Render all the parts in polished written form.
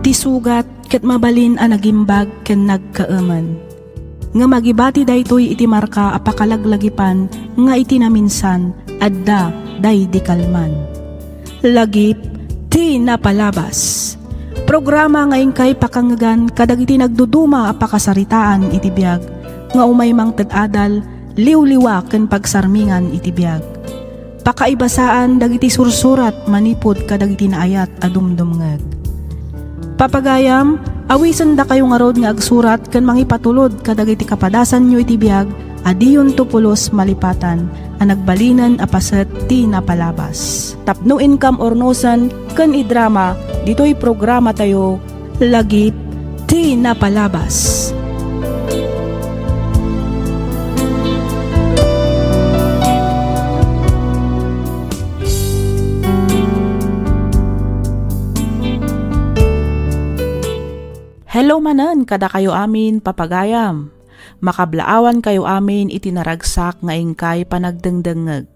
Ti sugat ket mabalin a nagimbag ken nagkaaman. Nga magibati daytoy iti marka a pakalaglagipan nga iti naminsan adda day di kalman. Lagip ti napalabas. Programa nga ingkay pakangagan kadagiti nagduduma a pakasaritaan iti biag nga umaymang ted-adal liwliwa ken pagsarmingan iti biag. Pakaibasaan dagiti sursurat manipod kadagiti naayat a dumdumngeg. Papagayam, awisan da kayo nga rod nga agsurat ken mangipatulod kadagiti kapadasan nyo iti biag adiyon tupulos malipatan a nagbalinan a paset ti napalabas. Tapno income ornosan ken idrama ditoy programa tayo lagip ti napalabas. Hello manen, kada kayo amin papagayam. Makablaawan kayo amin itinaragsak nga ingkay panagdengdengeg.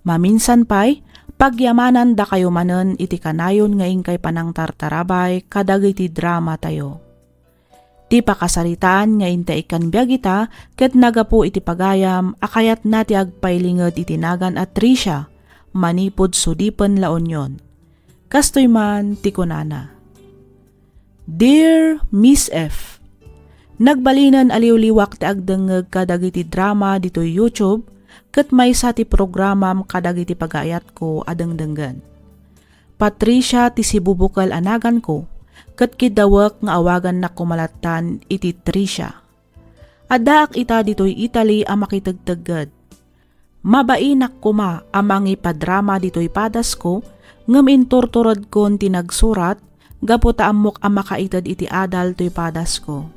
Maminsan pay, pagyamanan da kayo manen iti kanayon nga ingkay panangtartarabay kadagiti drama tayo. Ti pakasaritaan nga inta ikan biyagita ket nagapu iti pagayam akayat nati agpailinged itinagan at Trisha, manipod sudipen la onyon. Kastoy man ti kunana. Dear Miss F, nagbalinan aliw-liwak ti agdengeg kadagiti drama dito YouTube ket maysa ti programam kadagiti pagayat ko adengdenggan. Patricia ti sibubukal anagan ko ket kidawek nga awagan na kumalatan iti Tricia. Addaak ita ditoy Italy a makitagtagad. Mabainak kuma amang ipadrama ditoy padas ko ngem inturturod kon tinagsurat gaputa amok ang makaitad iti adal to'y padas ko.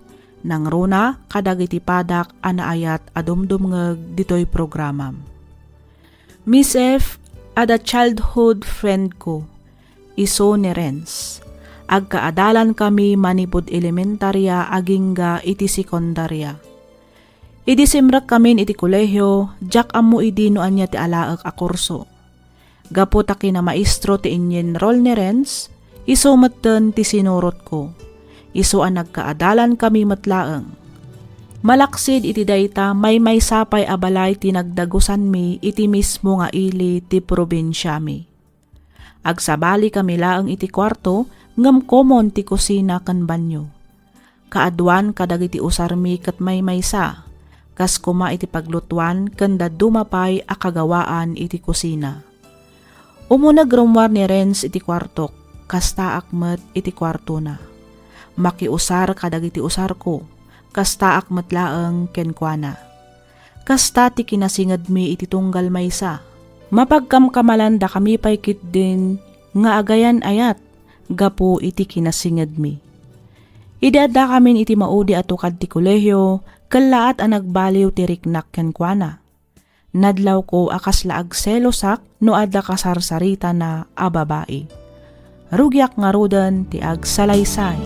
Nang runa, kadag iti padak anaayat adumdumngeg dito'y programam. Miss F, ada childhood friend ko, iso ni Renz. Agkaadalan kami manipod elementarya agingga iti sekundarya. Iti simrak kami iti kolehyo, jak amo idi no anya ti alaak a kurso. Gaputa kina maestro ti inyen rol ni Renz, iso matten ti sinurot ko. Iso ang nagkaadalan kami matlaeng. Malaksid iti dayta may sapay abalay ti nagdagusan mi iti mismo nga ili ti probinsya mi. Agsabali kami laeng iti kwarto ngem komon ti kusina ken banyo. Kaadwan kadagiti usar mi ket may maysa. Kas kuma iti paglutuan ken dadumapay a kagawaan iti kusina. Umunag rumwar ni Renz iti kwartok. Kasta akmet iti kwarto na. Makiusar kadagiti usar ko, kasta akmet laeng kenkwana. Kasta ti kinasinged mi iti tunggal maysa. Mapagkamkamalan da kami paykit din nga agayan ayat, gapu iti kinasinged mi. Idada kamin iti maudi atukad ti kolehyo, kalaat ang nagbaliw ti riknak kenkwana. Nadlaw ko akas laag selosak no adda kasarsarita na ababai. Rugyak nga rudan ti agsalaysay.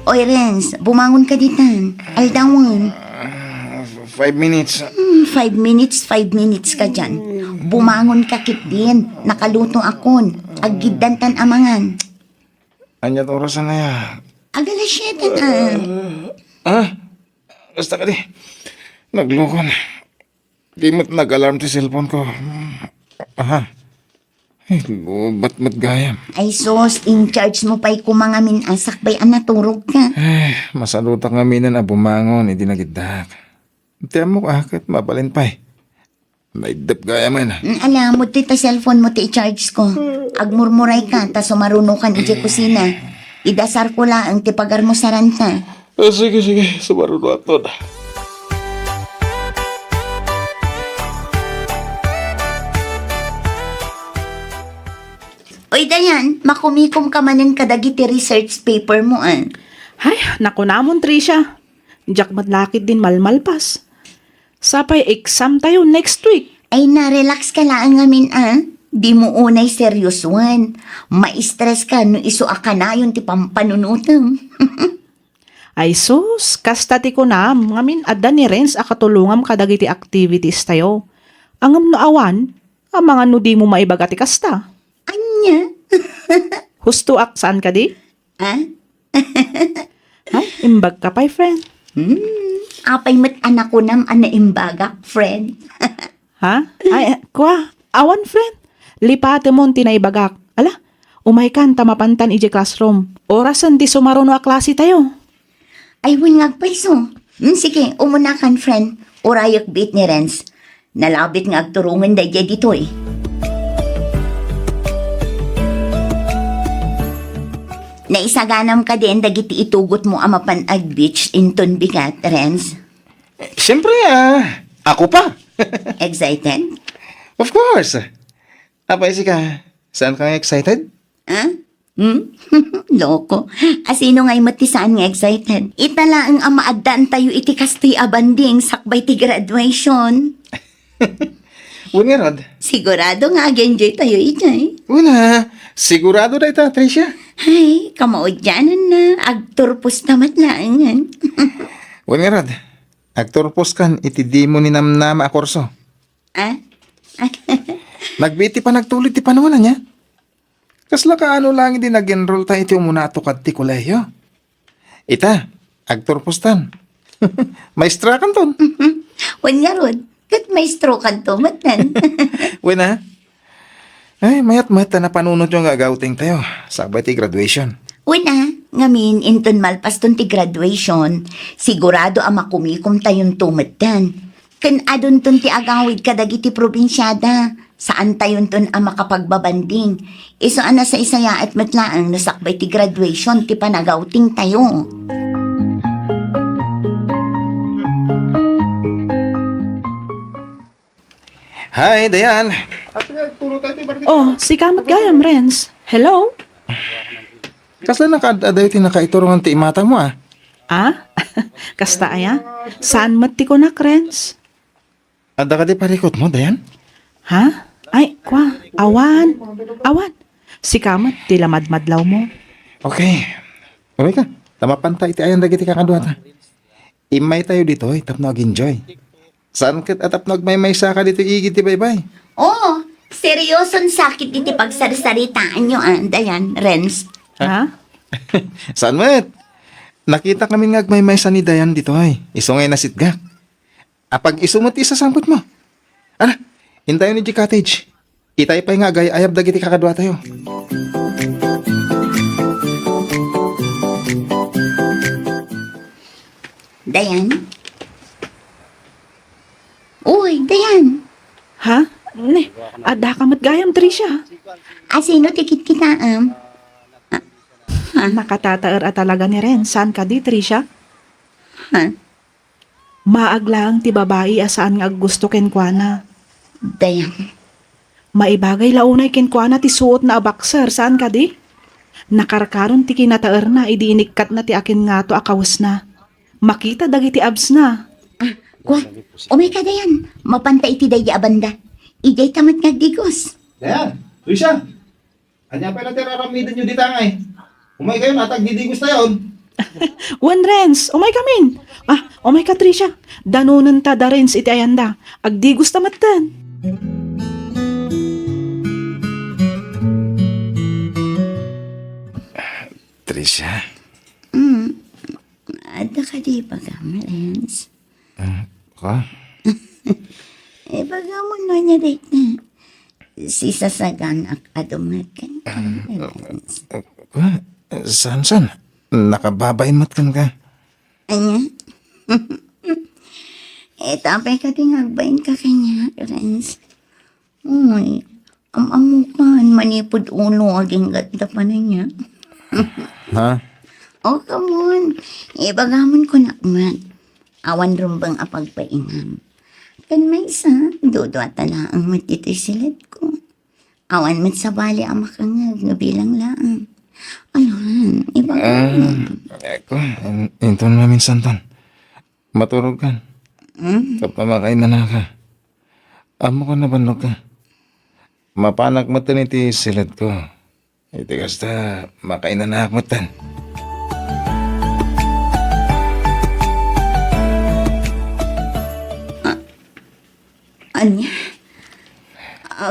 Oy Renz, bumangon ka ditan. Aldawan. 5 minutes. 5 minutes ka dyan. Bumangon ka kit din. Nakaluto akon. Aggidantan amangan. Anyat orasan na ya. Agala 7 na. Basta ka di. Naglukon. Di mo't nag-alarm ti cellphone ko. Ba't gayam? Ay sos, in charge mo pa'y kumangamin asak ba'y anaturog ka. Masalutak nga minan a bumangon, hindi nagiddak. Tiyan mo kahit mabalin pa'y. Naidap gaya man. Alam mo, tita cellphone mo ti i-charge ko. Agmurmuray ka, ta sumarunukan iti kusina. Idasar ko lang ti pagar mo sa ranta. Sige, sumaruno ato na. Oy Dayan, makumikom ka manin kadagiti research paper mo Hay, naku namon Trisha. Diyak matlakit din malmalpas. Sapay exam tayo next week. Ay na-relax ka lang ngamin Di mo unay seryosuan. Ma-stress ka no iso akanayon ti pampanunutam. Ay sus, kasta ti ko na, ngamin adda ni Renz akatulungam kadagiti activities tayo. Angam no awan, ang mga nudi mo maibagati kasta. Anya? Husto ak saan ka di? Ah? Ay, imbag ka pa'y friend. Apay mat anak ko nam anaimbagak, friend. Ha? Ay, kwa, awan friend. Lipate mo tinaibagak. Ala, umay kan tamapantan ije classroom. Orasan di sumaruno a klase tayo. Ay, win ngagpaiso. Sige, umunakan, friend. Urayok bit ni Renz. Nalabit nga agturungan da dito eh. Naisaganam ka din dagiti itugot mo amapan ag beach inton bigat, Renz. Siyempre ako pa. Excited? Of course. Apay si ka, saan ka excited? Ha? Loko. Asino nga'y matisaan nga excited? Itala ang amaadaan tayo iti kastoy abanding sakbay ti graduation. Wala nga Rod. Sigurado nga ag-enjoy tayo itay. Wala. Sigurado na ita, Tricia. Ay, kamaudyanan na. Agturpos tamat laangan. Wala nga Rod. Agturpos kan, iti di mo ni namnama a korso. Ah? Nagbiti pa nagtulit ti panawanan niya. Kasla ka ano lang hindi nag-enroll tayo iti umunato kad ti kolehiyo. Ita, agturpostan. Maestra kan ton. Wanya rod. Kat may stroke kan to, matan. Wena. Ay, mayat-mayat na panunod yung gagawting tayo. Sabay ti graduation. Wala, ngamin inton malpas ton ti graduation, sigurado ang makumikom tayon tumatan. Kan adon ton ti agawid kadagiti probinsyada, saan tayon ton ang makapagbabanding. Iso ana sa isaya at matlaang nasakbay ti graduation ti panagawting tayo. Hi, Dayan. Oh, si kamat gayam, Renz. Hello? Kasla nakadaday ti nakaiturungan ti imata mo Ah? Kasta aya? Saan mati ko na, Renz? Ada ka di parikot mo, Dayan? Ha? Ay, kwa, awan. Awan. Si kamat, tilamad-madlaw mo. Okay. Uwi ka. Tamapantay ti ayan dagiti kakaduata. Imay tayo dito, tapno ag-enjoy. Saan kat atap nagmay-may ka dito igit ti baybay? Oh, seryoson sakit iti pagsarsaritaan nyo, Dayan, Renz. Ha? Saan met? Nakita kami ngagmay-may sa ni Dayan dito ay. Isungay na sitgak. Apag isumot isa sambot mo. Ano? Hintayo ni G Cottage. Itay pa nga gay ayab dagiti kakadwa tayo. Dayan? Uy, Dayan. Ha? Ne, ada ka matgayam, Tricia. Asino tikit kitaam? Nakatataer at talaga ni Ren. Saan ka di, Tricia? Ha? Maaglang ti babae asaan nga gusto kenkwana. Dayan. Maibagay launay kenkwana ti suot na abakser. Saan ka di? Nakarkaron ti kinataer na, idiinikkat na ti akin nga to akawas na. Makita dagiti abs na. Kwa, umay ka Dayan. Mapantay ti daya abanda. Ijay tamat nga digos. Dayan, Luisa. Anya pa na tiraramidan nyo dito ngay. Umay kayo natag didigos na yun. Wen Renz, umay kamin. Ah, umay ka Tricia. Danunan ta da Renz iti ayanda. Agdi gusta matan. Tricia. Ada ka di pagamalens. Ka? Pagamon mo niya date na. Si sasagang akadumat ka. Ka? San? Nakababain mat kan ka. Anya? Tapay ka din agbain ka kanya, Renz. Uy, amamukan, manipod ulo, aging ganda pa na niya. Ha? Oh, come on. Ibagamon ko na man. Awan rumbang apagpainam. Kan may isa, dodo at ang matitoy silid ko. Awan mat sa bali ang makangag na bilang laang. Ayan, ibagamon. Eko, inton namin santan. Maturog kan. Kapamakain na ka. Amo ko na bandog ka. Mapanak matan iti silid ko. Iti kasta, makain na nakmatan. Anya,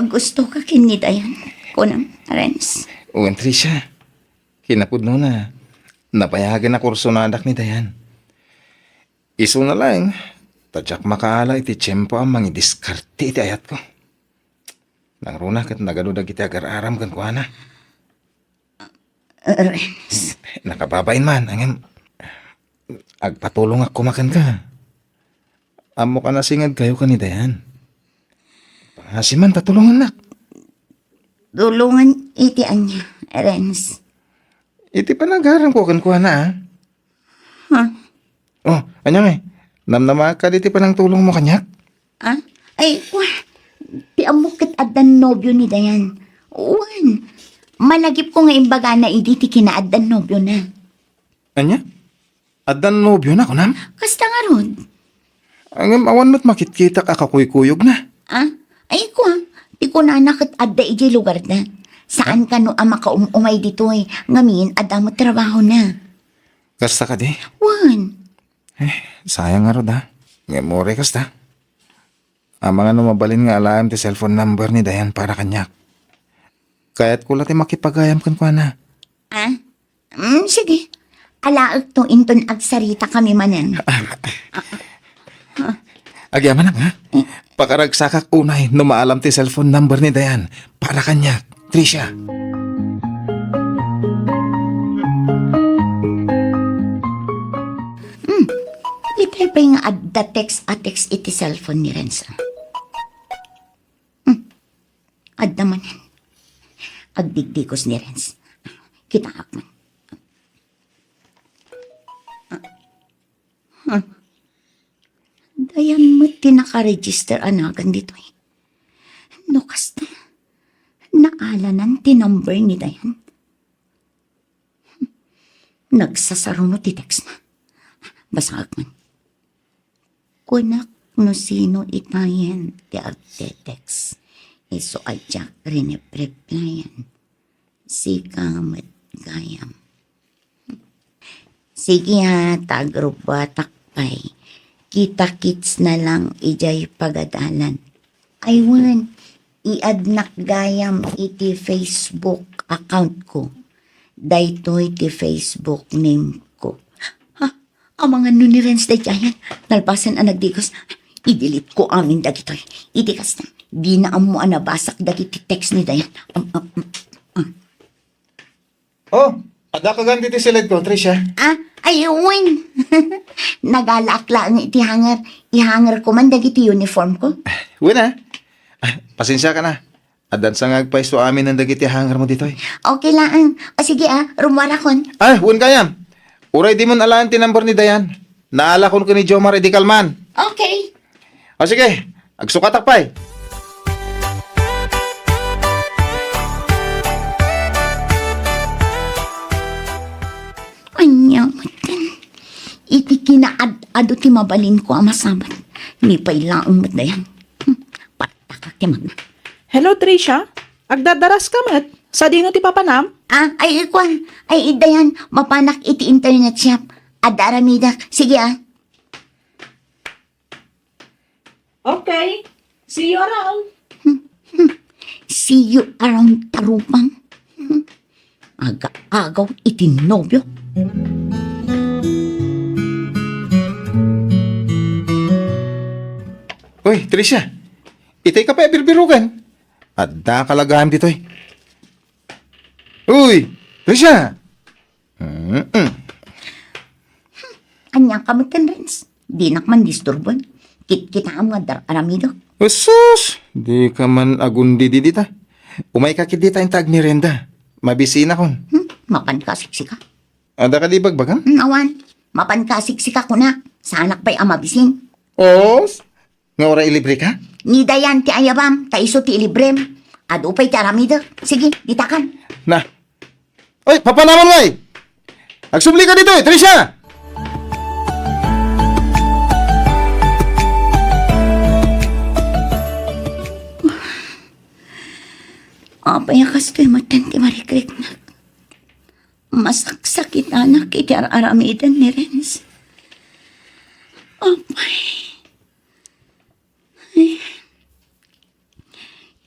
gusto ka kinidayan ko ng Renz. Uwan, Tricia. Kinapud no na. Napayagan na kurso na anak ni Dayan. Iso na lang. Tadyak makaala iti tiyempo ang mga diskarte iti ayat ko. Nangruna kat nagadudag iti agar-aram kan kuha na. Renz, Nakababain man. Angin, agpatulong ako makan ka. Amo ka na singad kayo ka ni Dayan. Pangasiman, tatulungan nak. tulungan iti Anya, Renz. Iti panagaram ko kan kuha na Ha? Oh, anyang namnama ka diti panang tulong mo kanyak. Ah? Ay, ti amukit adan nobyo ni Dayan. Uwan, malagip ko nga imbaga na idi ti kinaadan nobyo na. Anya? Adan nobyo na kunam? Kasta nga ron. Angam awan mo't makitkita ka kakuyukuyog na. Ah? Ay ko, di ko na nakit adda iji lugar na. Saan ka no ang makaumumay dito eh. Ngamin, adda mo trabaho na. Kasta ka di? Wan. Sayang nga rod ha. Ngemore kasta. Ang mga numabalin nga alam ti cellphone number ni Dayan para kanyak. Kaya't kula ti makipagayam kan kwa na. Ah? Sige. Alaag to inton agsarita kami manen. Agyaman na ha? Pakaragsakak unay numaalam ti cellphone number ni Dayan para kanyak. Tricia. Itay pa nga adda text a text iti cellphone ni Renza. Adda man yan. Agdigdigos ni Renz. Kita man. Dayan mo tinaka-register anagan dito eh. No, kasta. Naalanan ti number ni Dayan. Nagsasaro no ti text na. Basag man. Kunak no sino itayen ti agte-text. Iso adyak rinep-replyan. Sikamat gayam. Sige ha, tagruba takpay. Kita-kits na lang ijay pagadalan. Aywan, iadnak gayam iti Facebook account ko. Daytoy iti Facebook name ko. Ha? Ang mga nunirens da dyan, nalpasan ang nagdigos. I-delete ko amin dagitoy. Itikas na. Di na amo anabasak dagiti text ni Dayan. Oh, ada ka ganti ti silid ko, Tricia. Ayun. Nagalakla ang iti hanger. Ihanger ko man dagiti uniform ko. Wala. Pasensya ka na. Adan sa ngagpaisto amin ng dagiti hangar mo dito eh. Okay lang. O sige rumwara kon. Wun kayam. Uray di mo alaan ti number ni Dayan. Naala kon ko ni Jomar edi kalman. Okay. O sige, agsukatak pa'y. Anya matan. Iti kinaad-ado ti mabalin ko amasabat. Ni pailaong mat Dayan. Patakak ti magna. Hello, Tricia. Agdadaras ka mat. Sa dino ti papanam? Ay ikwan. Ay Dayan, mapanak iti internet shop. Adaramida. Sige Okay. See you around. See you around tarupang. Aga-agaw iti nobyo. Uy, Tricia. Itay ka pa ibirbirugan. Adda kalagahan dito eh. Uy, Tricia. Anya kamutan Renz. Di nakman disturbon. Kita ang mga dararamido. Usus, di ka man agundi di dita. Umay ka kit dita yung tag mirenda. Mabisina kon. Mapankasiksika. Ada ka di bagbagan? Awan, mapankasiksika ko na. Sa anak pa'y amabisin. Os, nga ora ilibre ka? Ni Dayan ti ayabam, taiso ti ilibrem. Ado pa'y ti aramido. Sige, ditakan. Na. Uy, papanaman ngay! Agsubli ka dito eh, Tricia! Apay akas to'y matan ti marikrik na. Masaksakit anak iti aramidan ni Renz. Apay. Ay,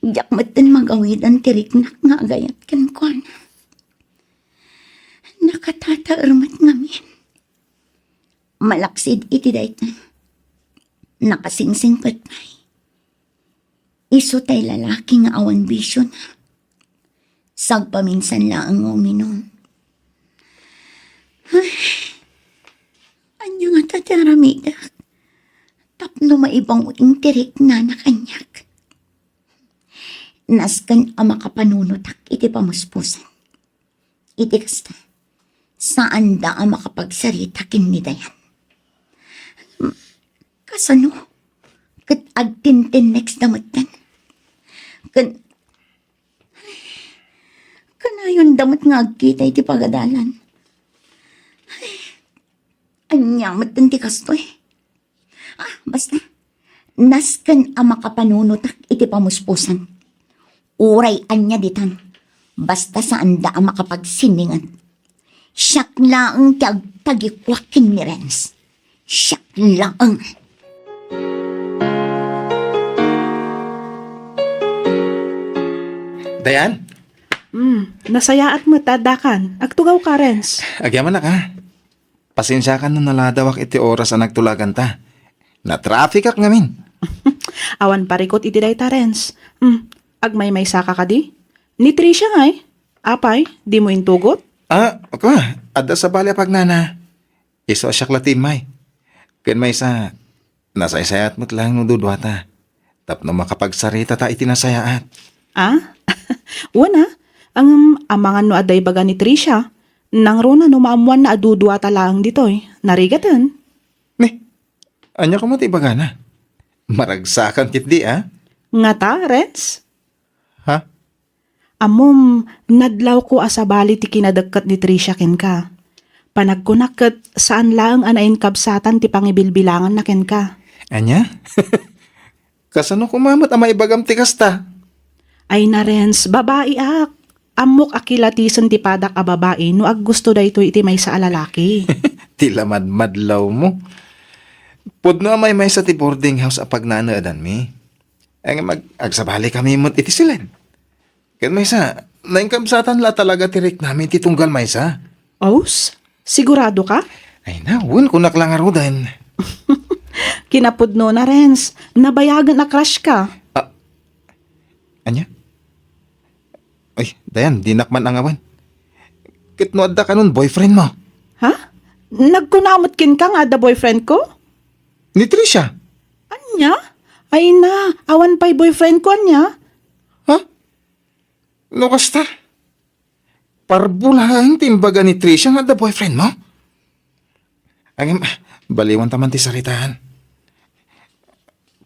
Diyak matan magawid ang tiriknak nga agayat kan ko na. Nakatataarmat ngamin. Malaksid iti dayta. Nakasingsing patay. Iso tay lalaki nga awan bisyo na. Sagpaminsan lang ang uminom. Ay, anya nga tataramidak. Tapno maibang uting tirik na nakanyak. Naskan ang makapanunutak iti pamuspusan. Iti kasta, saan da ang makapagsarita kinidayan? Kasano? Kat agtintin next damatan. Kanayon damat nga agkita iti pagadalan. Ay, anya matanti kasto eh. Basta, naskan ang makapanunutak iti pamuspusan. Uray anya ditan, basta saan da ang makapagsiningan. Siyak laang tagtagikwakin ni Renz. Siyak laang. Dayan, Nasayaat mo tadakan. Agtugaw ka, Renz. agyaman na ka. Pasensya ka nung naladawak iti oras ang nagtulagan ta. Na-traffic ak ngamin. Awan parikot iti dayta, Renz. Agmay-may saka ka di? Ni Trisha nga eh. Apay, di mo intugot? Ako, adda sa bali pag nana. Iso asyak latimay. Ken may sa, nasaysayat mo't lang no dudwata. Tapno makapagsarita ta iti nasayaat. Una, ang amangan no aday baga ni Trisha. Nang rona no maamuan na adudwa talaang ditoy. Narigatan. Anya ko matibaga na. Maragsakan kit di, Nga ta, Renz? Ha? Amom, nadlaw ko asabali ti kinadagkat ni Trisha ken ka. Panagkunakat saan lang anain kabsatan ti pangibilbilangan na ken ka. Anya? Kasano kumamat ang maibagam ti kasta? Ay na Renz, babae ak. Amok akilatisan ti padak a babae no ag gusto dayto iti may sa alalaki. Tilamad madlaw mo. Pudno may sa ti boarding house apag nanaadan mi. Ang agsabali kami mo't iti silen. Ken may sa, naingkabsatan la talaga tirik namin ti tunggal may sa. Os, sigurado ka? Ay nawon kunak lang arudan. Kinapudno na Renz, nabayagan na crush ka. Anya? Ay, dayan, dinakman ang awan. Kitno adda ka nun, boyfriend mo. Ha? Nagkunamot kin ka nga da boyfriend ko? Ni Trisha. Anya? Ay na, awan pa'y boyfriend ko anya. Ha? No kasta? Parbulahan timbaga ni Trisha nga adda boyfriend mo? Ang baliwan taman ti saritaan.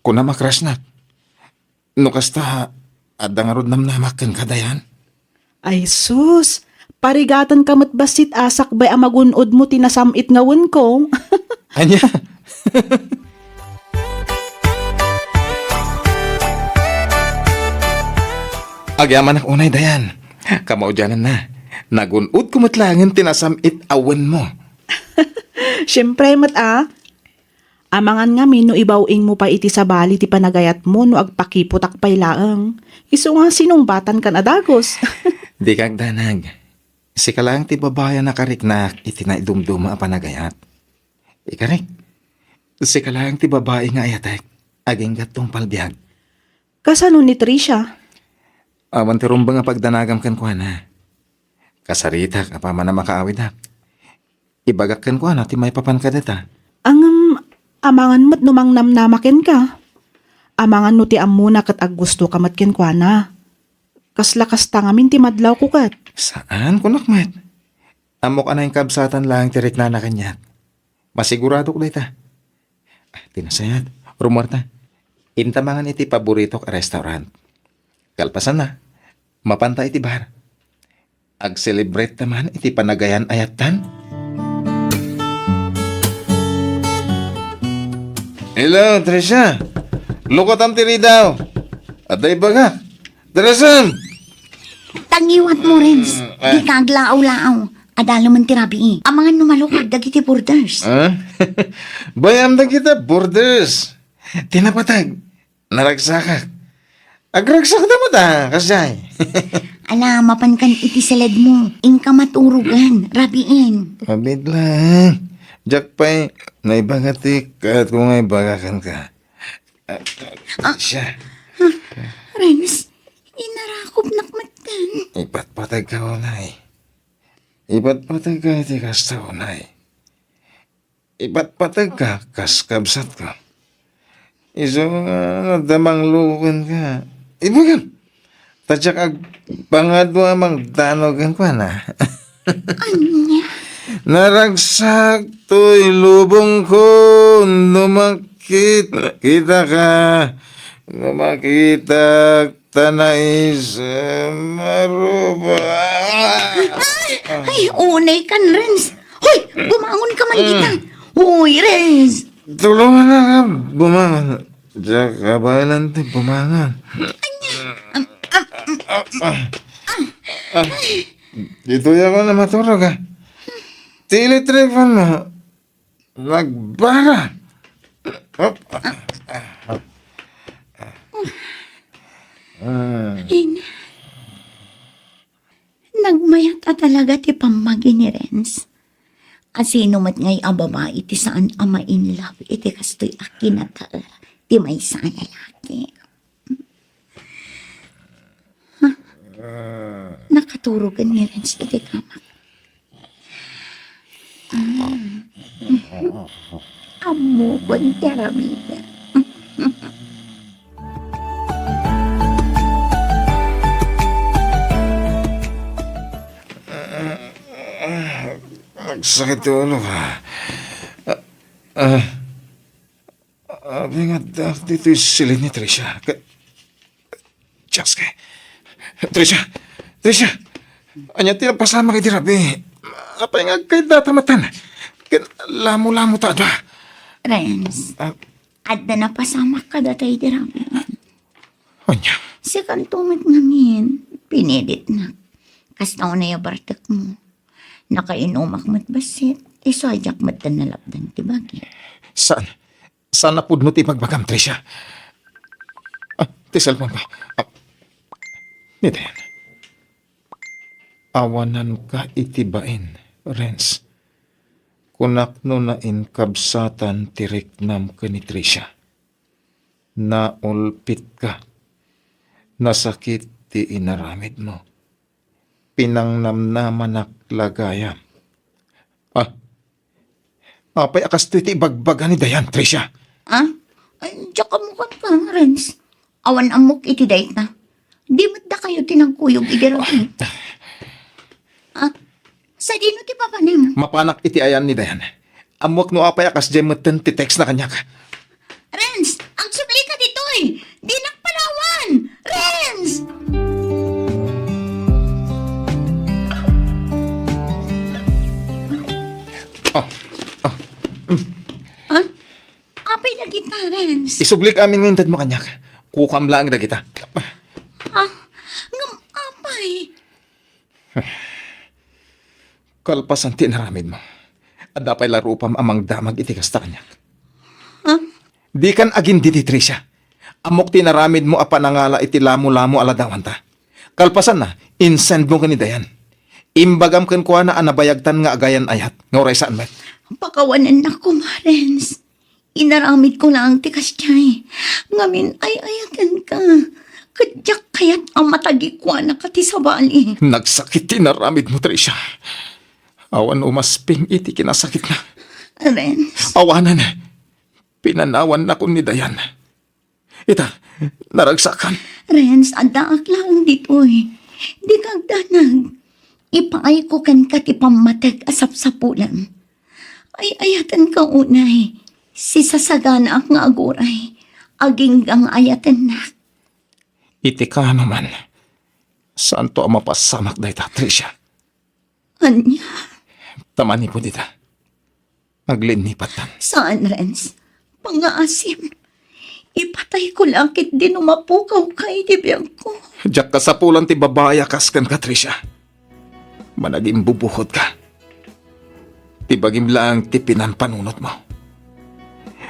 Kuna makras na. No kasta, adda nga rod namnamakan ka dayan. Ay sus, parigatan kamot basit asak bay amagunod mo tinasamit ngawon ko. Anya? Agyaman ang unay dayan. Kamaudyanan na. Nagunod kumatlangan tinasamit awan mo. Siyempre mat Amangan nga no ibawing mo pa iti sabali ti panagayat mo no agpakiputak pay laang. Iso nga sinungbatan kan adagos. Di kang danag. Si kalang ti babayan na kariknak iti na idumduma ang panagayat. Ikarik. Si kalang ti babae nga ayatek. Aging gatong palbiyag. Kasano ni Trisha? Awan ti rumbang nga pagdanagam kan kwa na. Kasaritak apama na makaawid hak. Ibagak kan kwa na ti may papankadata. Ang amangan mo't numang namnamakin ka. Amangan no ti amuna kat ag gusto ka matkin kwa na. Kaslakas tangamin ti madlaw ko kat. Saan kunakmat? Amok anay kabsatan lang tirik na kanya. Masigurado ko dita. Tinasayat. Rumor ta. Intamangan iti paborito ka restaurant. Kalpasan na. Mapanta iti bar. Ag-celebrate naman iti panagayan ayatan. Hello, Trisha. Lukot ang tiri daw. Aday baga. Trisha! Tangiwat mo, Renz. Di ka aglaaw-laaw. Adalo man tirabi Ang mga numalukag dagiti borders. Bayam na kita, borders. Tinapatag. Naragsakak. Agragsak na mo ta, kasay. Ala, mapan kan iti salad mo. Ingka maturugan, rabiin. Kabit lang. Jack pa'y naibagatik at kung may bagakan ka. Siya, Renz, inarakop nakmatan. ipatpatag ka unay. Ipatpatag ka iti kasta unay. Ipatpatag ka kaskabsat ko. Iso nga damang lukan ka. Ibagan. Tadyak ag pangadwa amang danogan pa na. Anya? Naragsak to'y lubong ko, numakit, kita ka, numakita, tanay sa maruba. Ay, unay kan, Renz. Hoy, bumangon ka man kita. Hoy, Renz. Tulungan na ka, bumangan. Diyan ka ba ilanti, bumangan. Dito ako na maturog ha. Tilitrifan mo. Nagbara. Ina. Nagmayat a talaga ti pamagi ni Renz. Asino mat ngay a babae ti saan ama in love iti kastoy akin at ti may saan lalaki. Ha? Nakaturugan ni Renz iti kamak. Amo ko ang teramida. Nagsakit yung ulo ka. Abi nga dito yung silid ni Tricia. Diyos ka. Tricia. Anya tinapasama kay Dirabi. Apay nga kay datamatan. Lamo-lamo ta ba? Renz, adda na pasama ka datay dirami. Anya. Si kantumit ngamin, pinilit na. Kastaw na yung bartak mo. Nakainumak mat basit, isoajak mat na nalapdan ti bagi. Saan? Saan na pudno ti magbagam, Tricia? Ti cellphone ko. Nito yan. Awanan ka itibain, Renz. Kunak no na inkabsatan tiriknam ka ni Tricia. Naulpit ka. Nasakit ti inaramid mo. Pinangnamnaman lagayam. Apay akas ti ibagbaga ni Dayan, Tricia. Ah? Ay, tsaka mo ka, Renz. Awan amok iti date na. Di mat da kayo tinagkuyog idirami. Sa dino ti papanim? Mapanak iti ayan ni Dayan. Amok no apay akas jemeten ti text na kanya ka. Renz, ang subli ka ditoy! Di nakpalawan! Renz! Apay na kita, Renz. Isublik amin ng intad mo kanya ka. Kukam lang na kita. Ngam apay. Kalpasan tinaramid mo. At dapay laro pam amang damag iti kasta kanya. Di kan agin diti, Tricia. Amok tinaramid mo apanangala iti lamo-lamo aladawan ta. Kalpasan na, insend mo ka ni Dayan. Imbagam kan kuha na anabayagtan nga agayan ayat. Nga oray saan met? Pakawanan na ko, Renz. Inaramid ko lang tikas tiyay. Ngamin ay ayatan ka. Kadyak kayat ang matagi ko na kati sa bali. Nagsakit tinaramid mo, Tricia. Awan umasping iti kinasakit na. Renz. Awanan. Pinanawan na ko ni Dayan. Ita, naragsakan. Renz, adaak lang ditoy. Di kag danag. Ipaay ko kan katipamatag asap-sapulan. Ay ayatan ka unay. Si sasagana ak nga aguray. Aging ang ayatan na. Iti ka naman. Saan to ang mapasamak dahi ta, Tricia? Anya, Tamani po dita. Aglinipatan. saan, Renz? Pangaasim. Ipatay ko lakit din umapukaw kay dibiyang ko. Diyak ka sa pulan ti babaya kaskan ka, Tricia. Managing bubuhod ka. Tibagim lang ti pinanpanunot mo.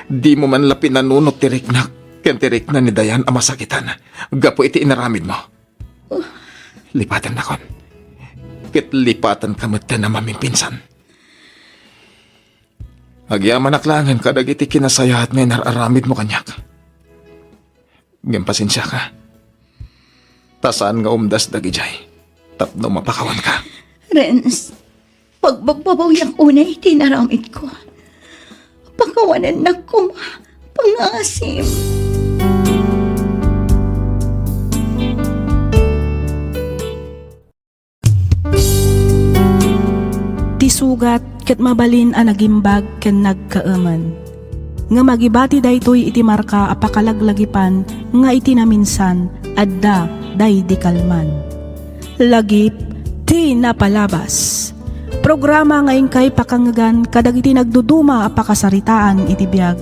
Di mo man la pinanunot ti riknak Kantirik na ni Dayan ang masakitan. Gapo iti inaramid mo. Lipatan na kon. Kit lipatan kamot na mamimpinsan. Agyaman naklangan kadag iti kinasayahat may nararamid mo kanyak. Pasensya ka. Tasaan nga umdas dagijay. Tapno mapakawan ka. Renz, pagbagbabaw yung unay tinaramit ko. Pakawanan na ko, pangasim. Tisugat ket mabalin a nagimbag ken nagkaaman. Nga magibati daytoy iti marka apakalaglagipan nga iti naminsan adda day di kalman. Lagip ti napalabas. Programa nga ingkay pakangagan kadag iti nagduduma apakasaritaan iti biag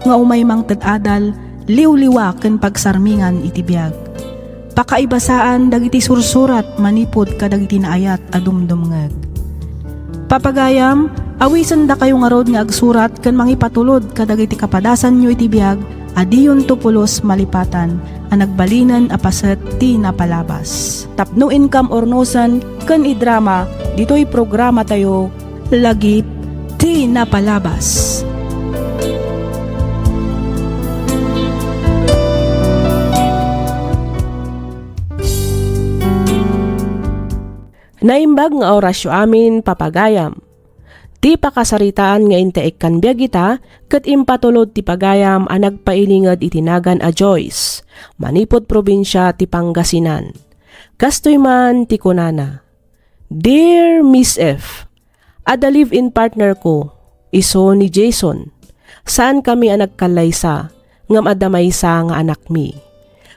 nga umay mang ted-adal liwliwa ken pagsarmingan iti biag. Pakaibasaan dagiti sursurat manipod kadag iti naayat a dumdumngeg. Papagayam, awisan da kayo nga rod nga agsurat kan mangipatulod kadag iti kapadasan nyo iti biag, adiyon to pulos malipatan, ang nagbalinan apaset ti napalabas. Tapno income or nosan, kan idrama, dito'y programa tayo, lagip ti napalabas. Naimbag nga orasyo amin papagayam. Ti pakasaritaan nga intaik kan biag ita, ket impatulod ti pagayam a nagpailingad itinagan a Joyce, manipod probinsya ti Pangasinan. Kastoy man ti kunana. Dear Miss F, ada live-in partner ko, iso ni Jason. Saan kami a nagkalaysa, ngam adamaysa nga anak mi.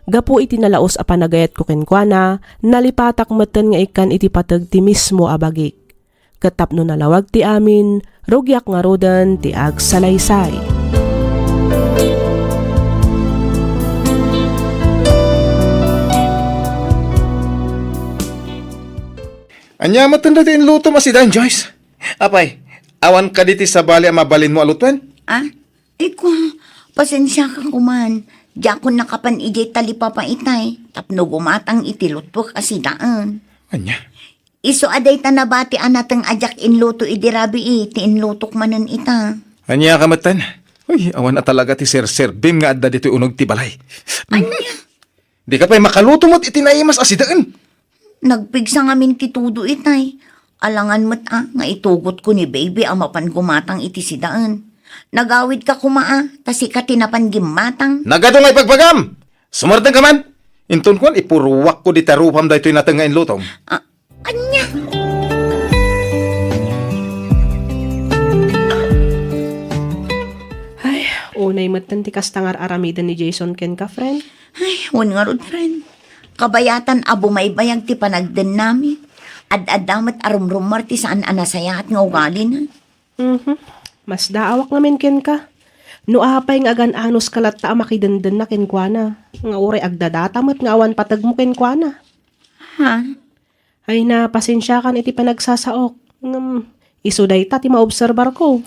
Gapo iti nalaos a panagayat ko kenkwana, nalipatak meten nga ikan iti patag ti mismo abagik. Katapno nalawag ti amin, rugyak nga rodan ti agsalaysay. Anya matanda ti inluto masidan, Joyce. Apay, awan ka diti sa bali ang mabalin mo alutuan? Ah? Iko, pasensya ka kuman. Diyan ko nakapan ijay talipa pa itay. Tapno gumatang itilot po kasi daan. Anya? Iso aday tanabati anatang ajak inluto idirabi ti inlutok manen ita. Anya ka matan? Uy, awan na talaga ti Sir Bim nga adda dito unog ti balay. Anya? Di ka pa'y makaluto mo't itinaimas asidaan. Nagpigsa nga min titudo itay. Alangan mo't nga itugot ko ni baby ang mapan gumatang iti sidaan. Nagawid ka kumaa, tasi ka tinapan gimatang. Nagadong ay pagpagam! Sumardang ka man! Intun ko, ipuruwak ko di tarupam dahito yung natang nga inlutong. Anya? Ay, unay matan ti kastangar aramidan ni Jason ken ka, friend. Ay, wan nga rod, friend. Kabayatan abo may bayag ti panagden nami. Ad-adamat arumrumar ti saan anasayat nga ugali na. Mas daawak namin ken ka. No apay nga agan anos kalat ta makidandan na ken kuana. Nga uray agdadatamat nga awan patag mo ken kuana. Ha? Ay na pasensya kan iti panagsasaok. Isuday ta ti maobserbar ko.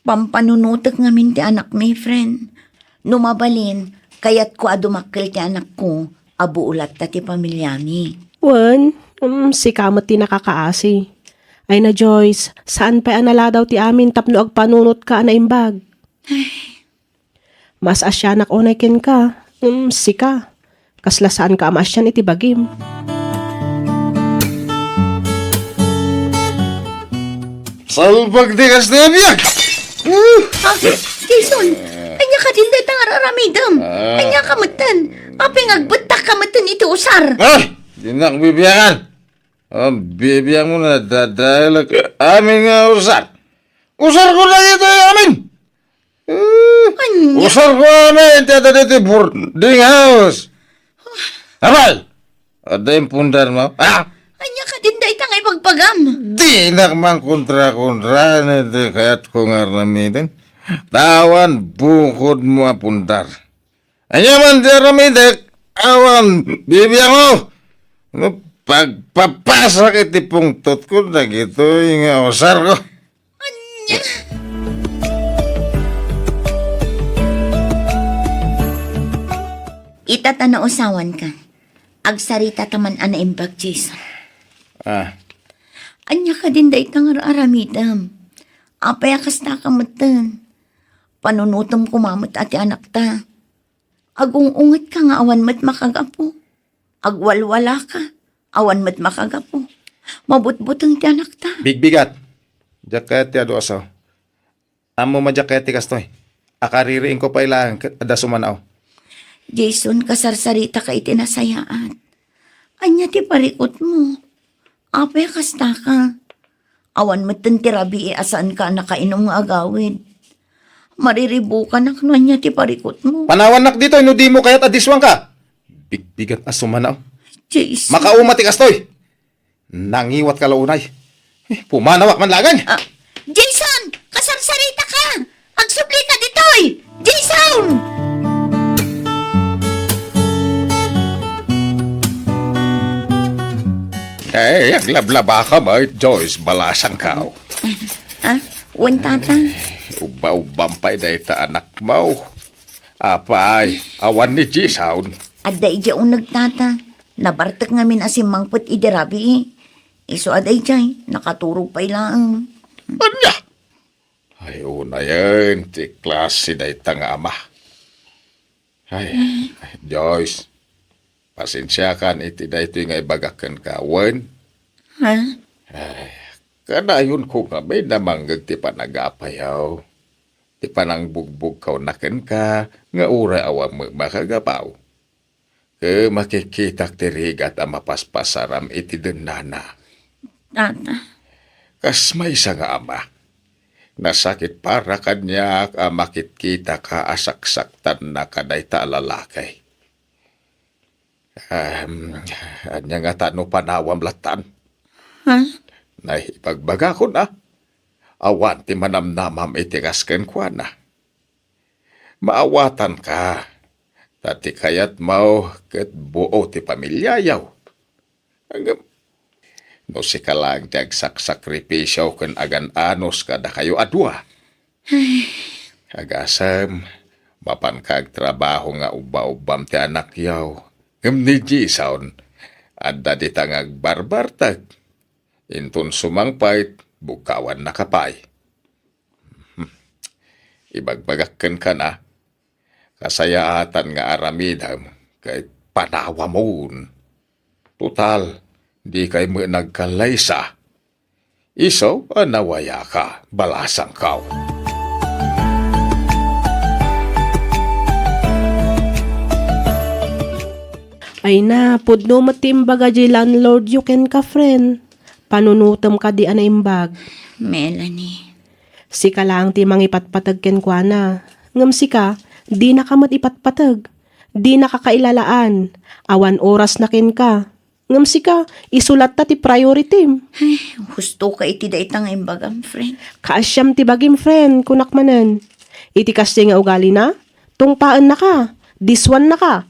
Pampanunutek nga min ti anak mi, friend. Numabalin, kayat ko adumakkel ti anak ko, abo ulat ta ti pamilya mi. Wan, si kamot ti nakakaasi. Ay na Joyce, saan pa anala daw ti amin tapno agpanunot ka na imbag? Mas asyanak onay ken ka. Sika. Kasla saan ka amasyan iti bagim. Salpag di kas na biyak! Jason, anya ka din datang araramidam. Anya ka matan. Aping agbutak ka matan iti usar. Ay! Di na bibiyakan! Bibiyang mo na dahil amin nga usar. Usar ko na ito amin! Anya? Usar ko amin! Tiyata dito boarding house! Amal! Ada yung pundar mo? Anya ka din datang ay pagpagam. Di na mang kontra-kontra na ito kaya't ko nga ramitin. Tawan bukod mo apundar. Anya man di ramitin, awan bibiyang mo! Pagpapasak iti pungtot ko na gito yung usar ko. Itata na usawan ka. Agsarita taman ana imbag, Jason. Ah, Anya ka din da itang aramidam. Apay akas na kamatan. Panunutom kumamot ati anak ta. Agung-ungat ka nga awan mat makagapo. Agwalwala ka. Awan mat makagapo. Mabutbutang ti anak ta. bigbigat. Jaketi ado asaw. Amo majaketi kastoy. Akaririin ko pa ilang ada sumanaw. Jason, kasarsarita ka itinasayaan. Anya ti parikot mo. Apay kasta ka. Awan mat tirabi asaan ka nakainom nga agawid. Mariribo ka na nya ti parikot mo. Panawanak dito, inudi mo kaya't adiswang ka. Bigbigat as sumanaw. Jason. Makaumati kastoy. Nangiwat ka launay. Pumanawak man lagan. Jason! Kasarsarita ka! Agsubli ka ditoy! Jason! Aglablaba ka ba, Joyce? Balasan ka. Ha? Wantata? Ubaw-ubang pa ita anak mo. Apay, awan ni G-Sound. Aday dya nagtata. Nabartak ngamin asimangput idirabi. Iso aday jay. Nakaturog pa ilang. Anya? Ay, una yan. Ti klase na itang ama. Ay, Joyce. Pasensya kan iti da ito nga ibagakan ka. Wen, Ha? kanayon ko nga may namanggag ti panagapayaw. Ti panang bugbog kaw naken ka, nga ura awang makagapaw. Ke makikitak ti rigat ang mapaspasaram iti denana. Tata. Kas may isa nga ama. Nasakit para kanya makitkita ka asaksaktan na kaday ta lalakay. Anya nga tano panawam latan. Ha? Naipagbaga ko na. Awan ti manamnamam itikasken kwa na. Maawatan ka. Tati kayat mau ket buo ti pamilyayaw. Hanggang no si kalang ti agsakripisyo ken agan anos kada kayo adwa. Agasam, mapan kag trabaho nga uba-ubam ti anak yaw. Ngem ni G-Sound, adda di tangag barbartag. Intun sumangpait, bukawan nakapay. Ibagbagakken ka na, kasayaatan nga aramidam, kahit panawa moon. Total, di kay mo nagkalaysa. Iso, nawaya ka, balasang kaw. Ay na, pudno matimbaga di landlord you can ka friend. Panunutom ka di ana imbag. Melanie. Sika lang ti mangipatpatag ken kwa na. Ngam sika, di na ka mat ipatpatag. Di na kakailalaan. Awan oras na ken ka. Ngam sika, isulat ta ti priority. Gusto ka iti da itang imbagam, friend. Kaasyam ti bagim friend, kunak manan. Iti kasi nga ugali na, tungpaan na ka, diswan na ka.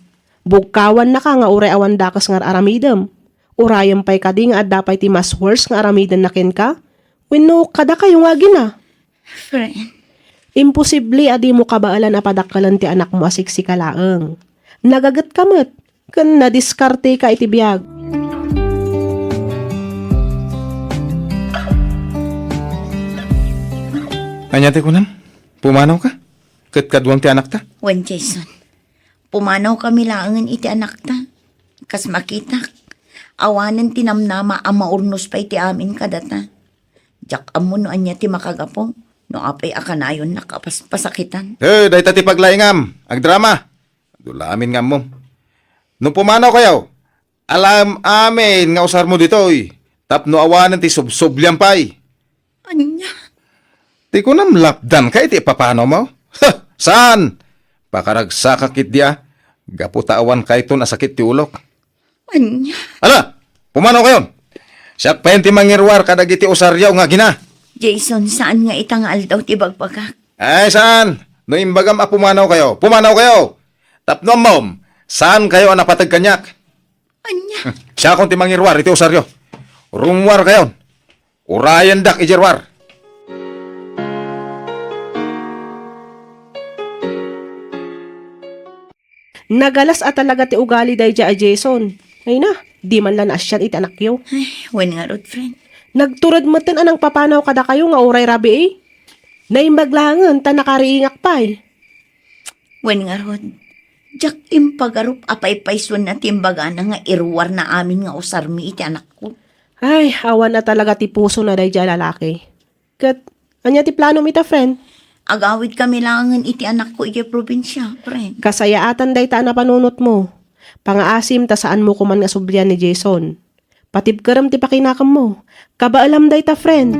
Bugkawan na ka nga uray awan dakas nga aramidem. Urayan pa'y kadi nga at dapay ti mas worse nga aramidem na ken ka. Wenno kada kayo nga gina. Friend. Imposible adi mo kabaalan a padakkalan ti anak mo asiksika laeng. Nagagat kamet, ken nadiskarte ka iti biyag. Anyate ko nam, pumanaw ka? Ket kadwang ti anak ta? Wan Jason. Pumanaw kami laangan iti anak ta. Kas makitak. Awanan tinamnama ang maurnos pa iti amin kadata. Jak amo no anya ti makagapo. No apay akanayon nakapasakitan. Day tati paglaingam, ag drama. Dulamin nga mo. Nung pumanaw kayo, alam amin nga usar mo ditoy. Tapno awanan ti subsublyan pay. Anya? Ti ko nam lapdan kay ti papano mo? Saan? Pakaragsakakit dia. Gaputawan kay to nasakit ti ulok. Anya? Ala, pumanaw kayon. Siya penti mangirwar kadagiti usaryaw nga gina. Jason, saan nga itangal daw ti bagpagak? Ay, saan? No imbagam pumanaw kayo. Pumanaw kayo. Tapno mom, saan kayo ang napatag kanyak? Anya? Siya akong timangirwar, iti usaryo. Rumwar kayon. Urayan dak ijerwar. Nagalas at talaga ti ugali day a Jason. Ay na, di man lang asyan iti anak yo. Ay, wen nga rod, friend. Nagturad mo tin anang papanaw kada kayo nga uray rabi eh. Naimbaglangan ta nakariingak pa eh. Wen nga rod. Jak impagarup apay-payswan na timbaga na nga irwar na amin nga usarmi iti anak ko. Ay, awan na talaga ti puso na day lalaki. Kat, anya ti plano mi ta friend? Agawid kami langan iti anak ko iti probinsya, friend. Kasayaatan day ta na panunot mo. Pangaasim ta saan mo kuman nga sublian ni Jason. Patibkaram ti pakinakam mo. Kabaalam day ta friend.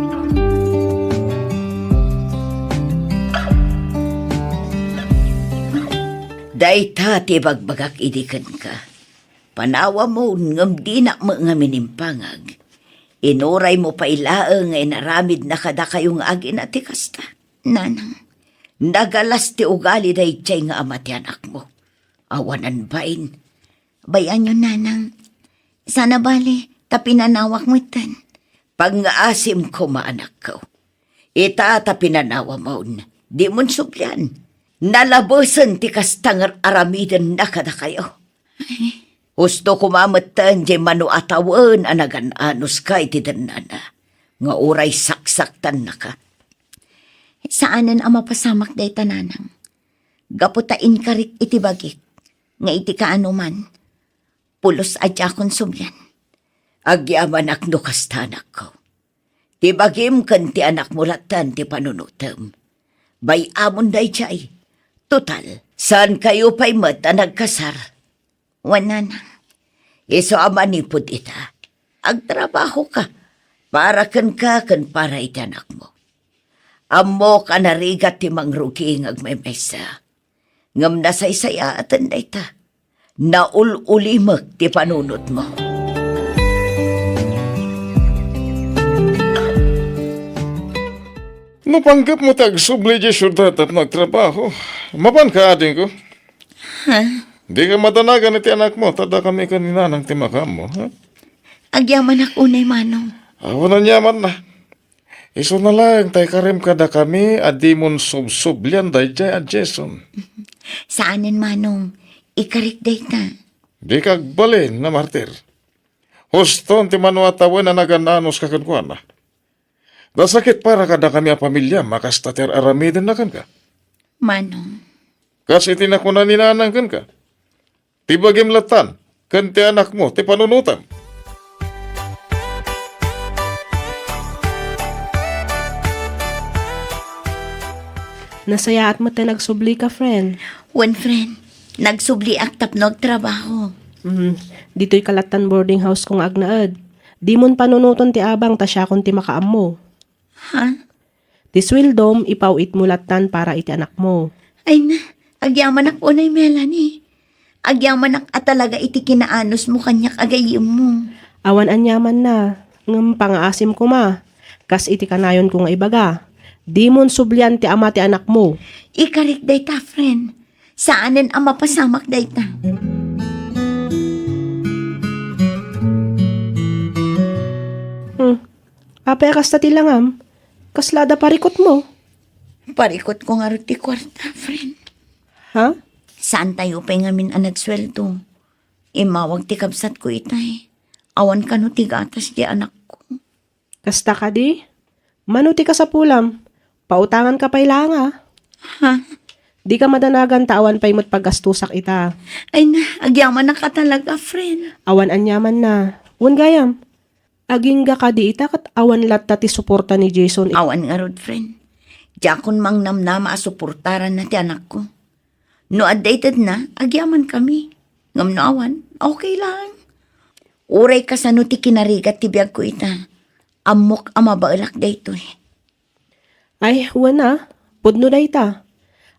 Dayta ti bagbagak idikan ka. Panawa mo ngam di na mo nga minimpangag. Inuray mo pa ilaang nga inaramid na kada kayong agi na ti kasta. Nanang, nagalas ti ugali day tiyay nga ama ti anak mo. Awanan bain. Bayan yun, nanang. Sana bali, tapinanawak mo itan. Pag nga asim ko maanak ko. Ita tapinanawa mo, di mon suplyan. Nalabosan ti kastangar aramidan na kada kayo. Gusto kumamatan di manu atawan anagan anus ka iti danana. Nga uray saksaktan na ka. Saanan ang mapasamak day tananang? Gaputain ka rit iti bagik. Nga iti kaano man. Pulos adya kon sumyan. Agyaman akno kastanak ko. Ti bagim kan ti anak mulatan ti panunutam. Bay amon day chay. Total, saan kayo pa'y mata nagkasar? Wanan. Iso amanipod ita. Agtrabaho ka. Para kan para iti anak mo. Amo ka narigat ti mangruging agmemesa. Ngam nasaysaya atan da ita. Naululimak ti panunot mo. Napanggap mo tag subli di syudad at nagtrabaho. Mapan ka ading ko. Ha? Di ka matanagan iti anak mo, tada kami kanina ng timakam mo, ha? Agyaman ako unay manong. Awan na nyaman na. Iso na lang, tay karim kada kami, adi mon sub-sublian day jay at Jason. Saanin manong? Ikarik day ta. Di kagbalin na martir. Huston ti manuatawan na nagananos kakankuan na. Dasakit para kada kami a pamilya, makastater aramidin na kan ka. Manong. Kasi tinakunan ninanang kan ka. Tibagim latan, kan ti anak mo, ti panunutan. Nasayaat mo tayo nagsubli ka, friend. One friend, nagsubli ak tapnog trabaho. Dito'y kalatan boarding house kong agnaad. Di mon panunuton ti abang ta siya kung ti makaam mo. Ha? Ti swildom, ipawit mo latan para iti anak mo. Ay na, agyaman ak unay Melanie. Agyaman ak atalaga iti kinaanos mo kanyak agayim mo. Awan anyaman na, ngam pangaasim ko ma. Kas iti kanayon ko nga ibaga. Di mon sublian ti ama ti anak mo. Ikarik day ta, friend. Saanin ang mapasamak day ta? Apekas ta ti langam. Kaslada parikot mo. Parikot ko nga ti kwarta, friend. Ha? Saan tayo pa nga min ang nagsweldo? Imawag ti kabsat ko itay. Awan ka no ti gatas di anak ko. Kasta ka di? Manuti ka sa pulam. Pautangan ka pa'y langa. Ha? Di ka madanagan tawan pa'y mo't paggastusak ita. Ay na, agyaman na ka talaga, friend. Awan anyaman na. Wan gayam. Aging ga ka di ita kat awan latta ti suporta ni Jason. Awan nga rod, friend. Jakon mang namnama asuportaran na ti anak ko. No updated na, agyaman kami. Ngam no awan, okay lang. Uray ka sa no ti kinarigat ti biyag ko ita. Amok amabaalak dayto eh. Ay, wan na. Pudno da ita.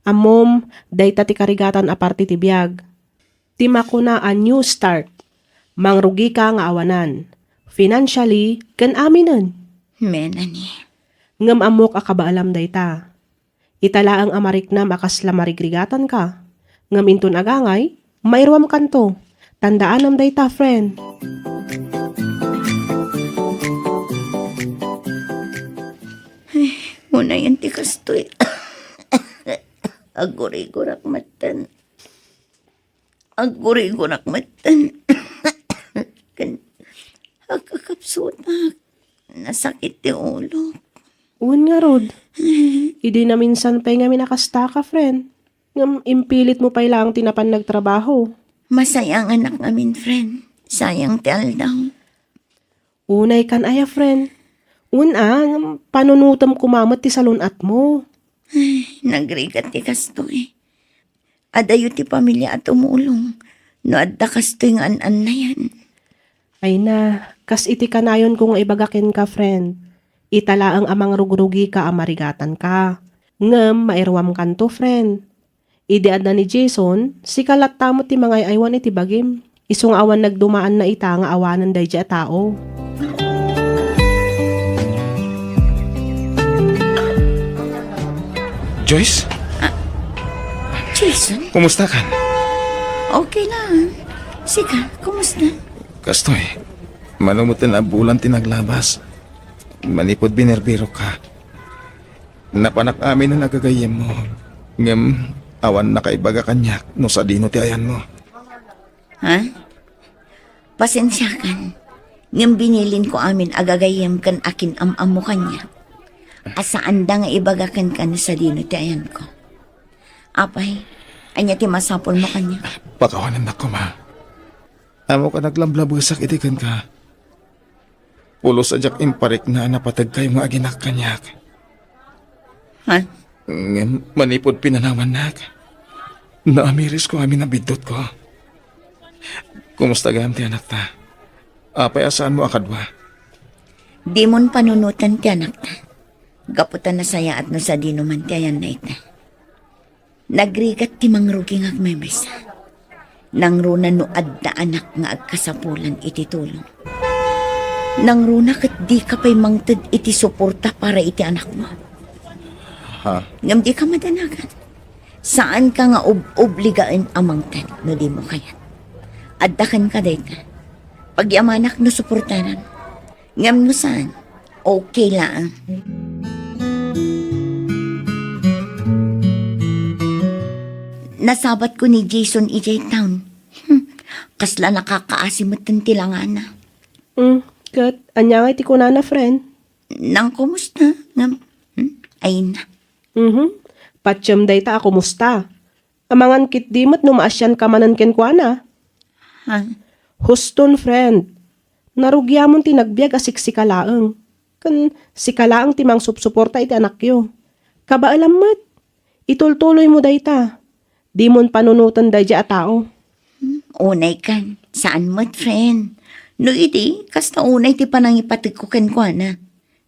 Amom, dayta ti karigatan aparte ti biyag. Tima ko na a new start. Mangrugi ka nga awanan. Financially, kan aminan. Menani. Ngam amok akabaalam dayta. Itala ang amarik na makasla marigrigatan ka. Ngam inton agangay, mairwam kanto. Tandaan am dayta, friend. Muna yan ti kastoy. Aguri-gurak matan. Aguri-gurak matan. Kan, agkakapsunak. Nasakit ti ulo. Un nga rod. Idi na minsan pa'y nga minakasta ka, friend. Ngam impilit mo pa'y lang tinapan nagtrabaho. Masaya ang anak namin, friend. Sayang ti aldaw. Unay kan aya, friend. Ngam panunutam kumamat ti salunat mo. Nagrigat ti kasto eh. Adayo ti pamilya at umulong. No adda kasto yung an-an na yan. Ay na, kas iti kanayon kung ibagakin ka, friend. Itala ang amang rugrugi ka amarigatan ka. Ngam, mairwam kan to, friend. Idead na ni Jason, si kalat tamo ti mga aywan iti bagim. Isong awan nagdumaan na ita nga awanan day dya tao. Joyce, Jason, kumusta ka? okay lang. Sika, kumusta? Kastoy, malumutin na bulan tinaglabas. Manipod binerbiro ka. Napanak amin na nagagayem mo. Ngam, awan na kaibaga kanyak no sa dino ti ayan mo. Ha? Pasensya kan. Ngam binilin ko amin agagayem kan akin am-am mo kanya. Asaan da nga ibagakan ka na sa dino ti ayan ko. Apay, anya ti masapol mo kanya. Pakawanan na ko, ma. Amo ka naglamlabusak itikan ka. Pulos adyak imparik na napatag kayo mga aginak kanyak. Ha? Ngam, manipod pinanawan nak. Naamiris ko amin na bidot ko. Kumusta gayam ti anak ta? Apay asaan mo akadwa? Di mon panunutan ti anak ta. Gaputan na saya at no sa dino man ti ayan na ita. Nagrigat ti mangruging agmemesa. Nangruna no adda anak nga agkasapulan iti tulong. Nangruna kat di ka pa'y mangtad iti suporta para iti anak mo. Ha? Ngam di ka madanagan. Saan ka nga obligaan amangtad no di mo kaya? Addakan ka dayta. Pag yamanak no suportanan. Ngam no saan? Okay lang. Nasabat ko ni Jason EJ Town. Kasla nakakaasimot ng tilangan na. Kat, anya nga iti kunana, friend. Nang kumusta? Ay na. Patsyam day ta ako musta. Amangan kit dimot numaasyan ka manan kenkwana. Ha? Huston, friend. Narugyamon ti nagbiag asik si kalaang. Kan si kalaang timang supsuporta iti anak yo. Kaba alamat. Itultuloy mo day ta. Di mon panunutan day dya a tao. Unay kan. Saan mo't, friend? No iti, kasta unay ti panangipatig ko kenkwana.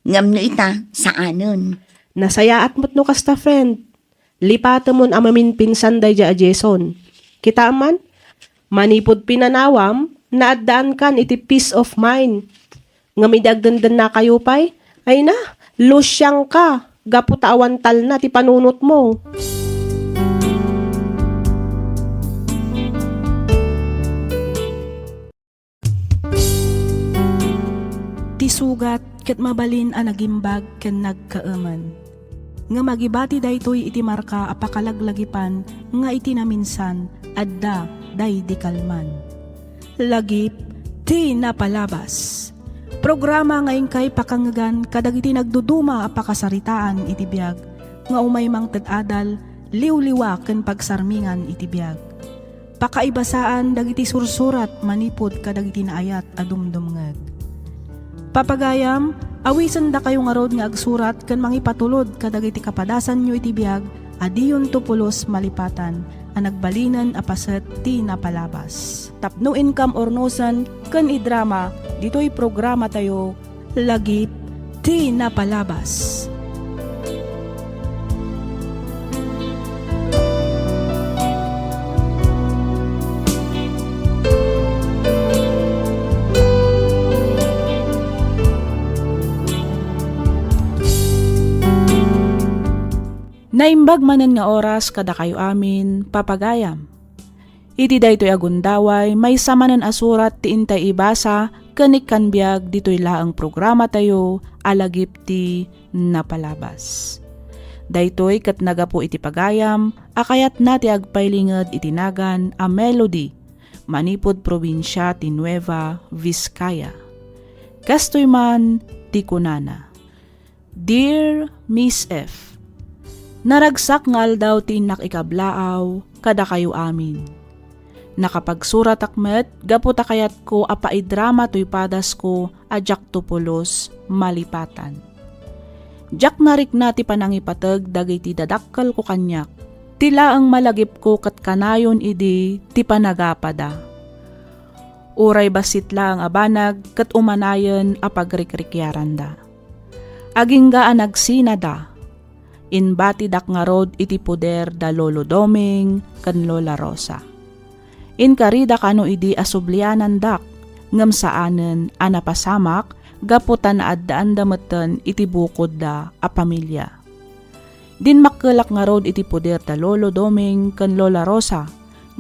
Ngam no ita, saanon? Nasayaat mo't no kasta, friend. Lipata mon amamin pinsan day dya a Jason. Kita man, manipod pinanawam, naadaan kan iti peace of mind. Ngamidagdandan na kayo pa'y, ay na, losyang ka, gaputawan tal na ti panunot mo. Ti sugat ket mabalin a nagimbag ken nagkaaman. Nga magibati daytoy iti marka a pakalaglagipan nga iti naminsan adda day di kalman. Lagip ti napalabas. Programa ngayon kay pakangagan kadagiti nagduduma a pakasaritaan iti biag nga umaymang tadadal liwliwa ken pagsarmingan iti biag. Pakaibasaan dagiti sursurat manipod kadagiti naayat a dumdumngeg. Papagayam, awisan da kayo nga rod nga agsurat ken mangipatulod kadagiti kapadasan nyo iti biag adiyon tupulos malipatan a nagbalinan a paset ti napalabas. Tapno income ornosan ken idrama ditoy programa tayo lagip ti napalabas. Naimbag manen nga oras kada kayo amin, papagayam. Iti daytoy agundaway, may samanan asurat ti intay ibasa, kanik kanbiag ditoy laang programa tayo, alagip ti napalabas. Daytoy kat nagapo iti pagayam, akayat na ti agpailingad itinagan a melody, manipod probinsya ti Nueva Vizcaya. Kastoy man ti kunana. Dear Miss F, naragsak nga aldaw ti nakikablaaw kada kayo amin. Nakapagsurat akmet, gaputa kayat ko apaidrama to'y padas ko ajak tupulos malipatan. Jak narik na ti panangipatag dagiti dadakkel ko kanyak. Tila ang malagip ko kat kanayon idi ti panagapada. Uray basit lang abanag kat umanayan apagrikrikyaran da. Aging gaan nagsinada. Inbati dak nga rod iti poder da Lolo Doming kan Lola Rosa. Inkarida kano idi asublianan dak ngem saanen anapasamak gaputan na addaan dametan iti bukod da a pamilya. Din makkelak nga rod iti poder da Lolo Doming kan Lola Rosa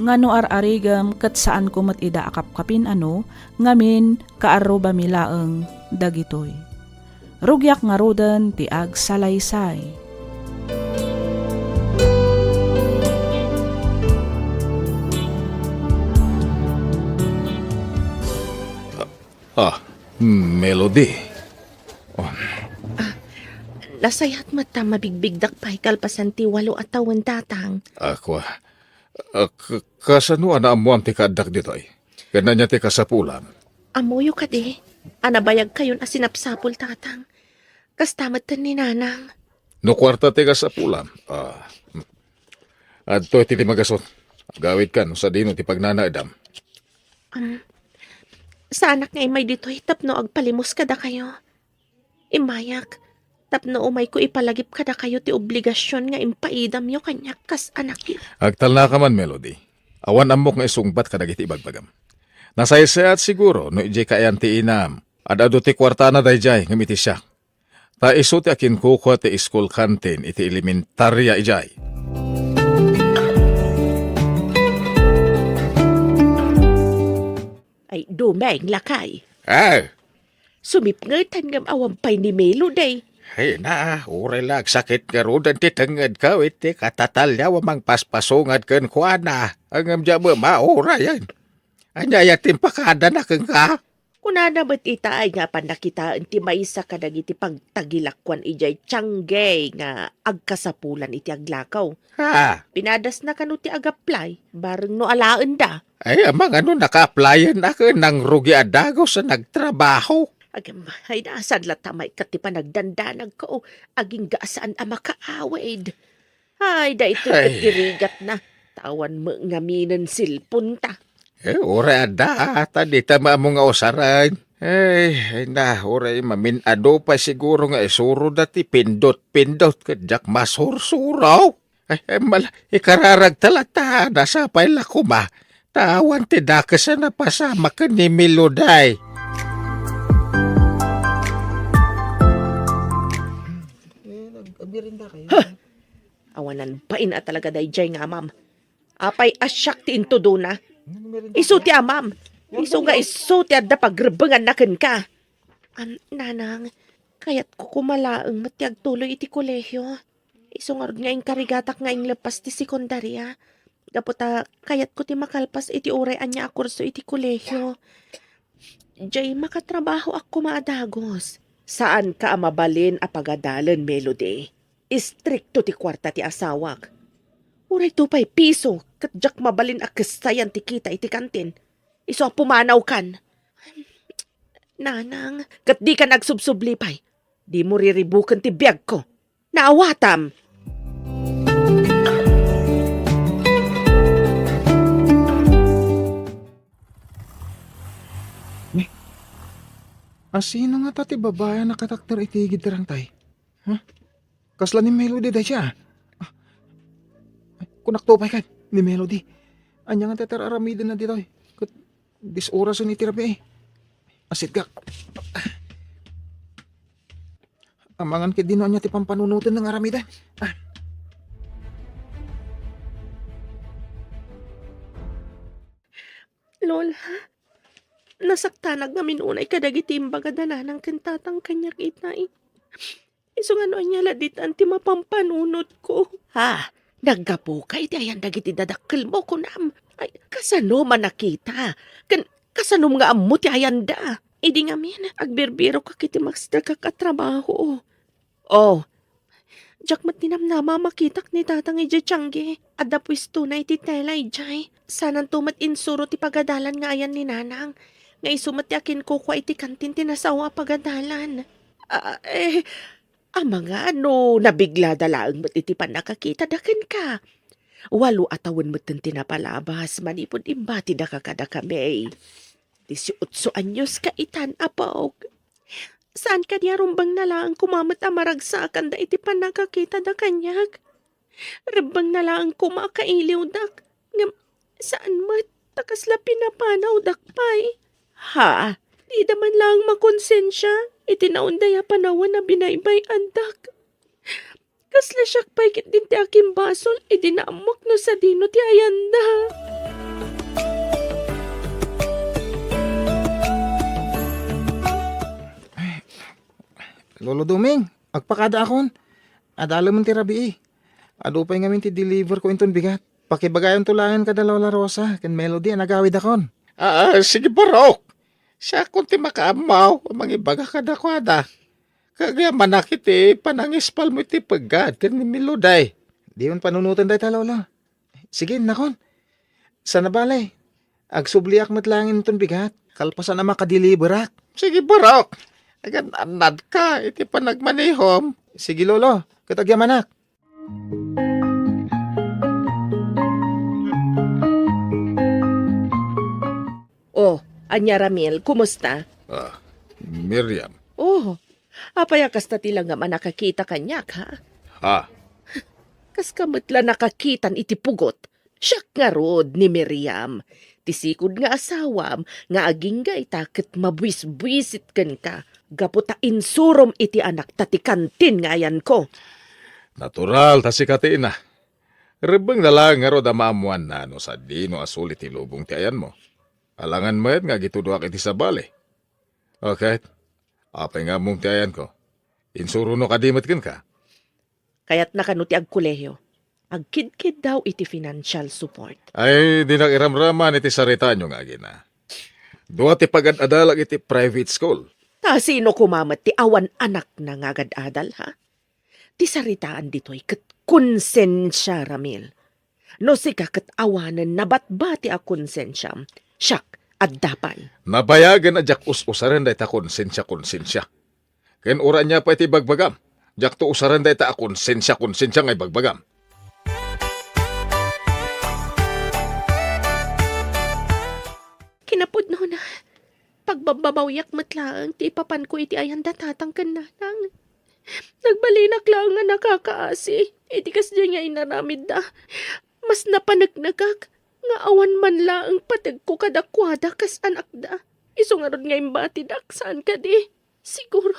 ngano ar-arigam kat saan ko mat ida akapkapin ano ngamin kaarroba milaeng dagitoy. Rugyak nga rodan ti ag salaysay. Melody. Lasayat mata mabigbigdak pa ikalpasan ti 8 at taon tatang. Ako, kasano ana amuan ti kadak dito ay? Gananya ti kasapulan. Amoyo ka di. Anabayag kayon asinapsapol tatang. Kastamat tan ni nanang. No kwarta ti kasapulan. Adto ti magasot. Gawid kan sa dino ti pagnanaedam. Sa anak nga imay dito'y tapno agpalimos kada kayo. Imayak, tapno umay ko ipalagip kada kayo ti obligasyon nga impaidam yo kanyak kas anak yo. Agtal na ka man, Melody. Awan amok nga isungbat kadagiti ibagbagam. Nasaysayat siguro no ijay kaayan ti inam. Adado ti kwarta na dayjay ngamiti siya. Ta iso ti akin kuko ti school canteen iti elementarya ijay. Ay, dumeng lakay. Sumipngat Hanggang awampay ni Melo day. Ay na, uray lag sakit nga rodan ti tangad ka, iti katatalya wamang paspasungad kan kuana. Ang amdya mo maura yan. Anyaya timpakada na kang ka. Kunana ba't ita ay nga panakitaan ti maysa kadag iti pagtagilakwan ijay tsanggay nga agkasapulan iti aglakaw. Ha? Pinadas na kanu ti agaplay, bareng no alaan da. Ay, amang ano naka-applyan ako ng rugi adago sa nagtrabaho. Agam, ay naasad latamay kati pa nagdandanag ko, aging gaasaan ang makaawid. Ay, da ito dirigat na. Tawan mo ngaminan silpunta. Ura ada, tadi tama mo nga usaran. Oray maminado pa siguro nga isuro dati pindot-pindot kadyak masursuraw. Ikararag talata, nasa paila ko ba? Tawan ti dakas na pasama ka ni Meloday. Awanan pa ina talaga dayjay nga, ma'am. Apay asyak ti intudo na. Isu ti amam. Isu nga isu ti adda pagrebengan naken ka. Nanang, kayat ko kumalaang matiag tuloy iti kolehyo. Isu nga nga ing karigatak nga ing lepas ti sekundarya. Daputa kayat ko ti makalpas iti uray anya akurso iti kolehyo. Jay makatrabaho ako maadagos. Saan ka amabalin a pagadalan, Melody? Istrikto ti kwarta ti asawak. Uray 2 piso, katjak mabalin a kasayan ti kita iti kantin. Iso pumanaw kan. Nanang, kat di ka nagsubsublipay. Di mo riribukan ti biyag ko. Naawatam! Sino nga tati babae na katakter itigid terang tay? Kasla ni Melody da siya. Kunak topay ka ni Melody. Anya nga teter aramidin na dito. Dis oras ni tirabi asit gak. Amangan kit dino anya ti pampanunutan ng aramidan. Lola, nasaktanag nga minunay kadagiti imbagadana ng kantatang kanyak itay. Iso nga no anya ladit anti mapampanunot ko. Ha, naggapo ka iti ayan dagiti dadakkel mo kunam. Ay, kasano man nakita? Kasano nga amo ti ayanda? Idi nga min, agbirbiro ka kiti master kakatrabaho. Oh, jak mat ninamnama makitak ni tatang iti tiyangge. Adda pwisto na iti tela ijay. Sanan tumat insuro ti pagadalan nga ayan ni nanang. Nga isumat ti akin ko kwa iti kantin tinasawa pagadalan. Mga ano, nabigla dalaang mat iti panakakita daken ka. Walo atawon mo tinapalabas, manipod imbati da kakada kami. 18 anyos ka itan, apog. Saan ka niya rumbang na lang kumamat amaragsakan da iti panakakita da kanyag? Rumbang na lang kumakailiw dak. Ngam, saan mat takasla pinapanaw dakpay? Ha? Di daman lang makonsensya. Itinaundaya panawan na binaybay andak. Kasla siyak paikit din ti aking basol, idinaamok no sa dino ti ayanda. Lolo Duming, agpakada akon. Adalo man ti rabi eh. Adupay ngamin ti deliver ko inton bigat. Pakibagayon tulangan ka da Lola Rosa, ken Melody, nagawid akon. Sige barok. Siya kung ti makaamaw, mangibaga ka da kwada. Kagaya manakit panangispal mo iti pagad, ken ni Miloday. Di man panunutan day ta, Lolo. Sige, nakon. Sana balay. Agsubliak matlangin inton bigat. Kalpasan na makadeliverak. Sige barok. Agan anad ka, iti panagmanihom. Sige, Lolo. Katagyamanak. Oh, Anya Ramil, kumusta? Miriam. Oh, apaya kasta tila nga manakakita kanyak, ha? Ha? Kas kamatla nakakitan iti pugot. Siyak nga rod ni Miriam. Tisikod nga asawam, nga aging ga itakit mabwis-bwisit kan ka. Gaputa insurom iti anak tatikantin nga ayan ko. Natural, ta si Katina. Rebeng na lang nga rod amamuan na no sa dino asulit ti lubong ti ayan mo. Alangan mo nga gituduak iti sa bale. Okay? Apay nga mong ti ayan ko. Insuro no kadimot ken ka. Kaya't nakanuti ag kolehiyo. Agkid-kid daw iti financial support. Ay, di nakiramraman iti sarita nyo nga gina. Duwa ti pagad-adalag iti private school. Ta sino kumamat ti awan anak na ngagad-adal, ha? Ti saritaan dito'y kat konsensya, Ramil. No si kakat awanan nabatbati a konsensya. Siyak at dapan. Nabayagan na jak us-usaran da ita konsensya. Ken ura niya pa iti bagbagam. Jak to usaran da ita konsensya ngay bagbagam. Kinapod no na. Pagbabawyak matlaang ti ipapan ko iti ayan datatang kananang. Nagbalinak lang nga nakakaasi. Iti kas dyan nga inaramid da. Mas napanagnagak. Nga awan man laang patag ko kadakwada kas anak da. Iso nga ron nga imbati dak saan ka di. Siguro.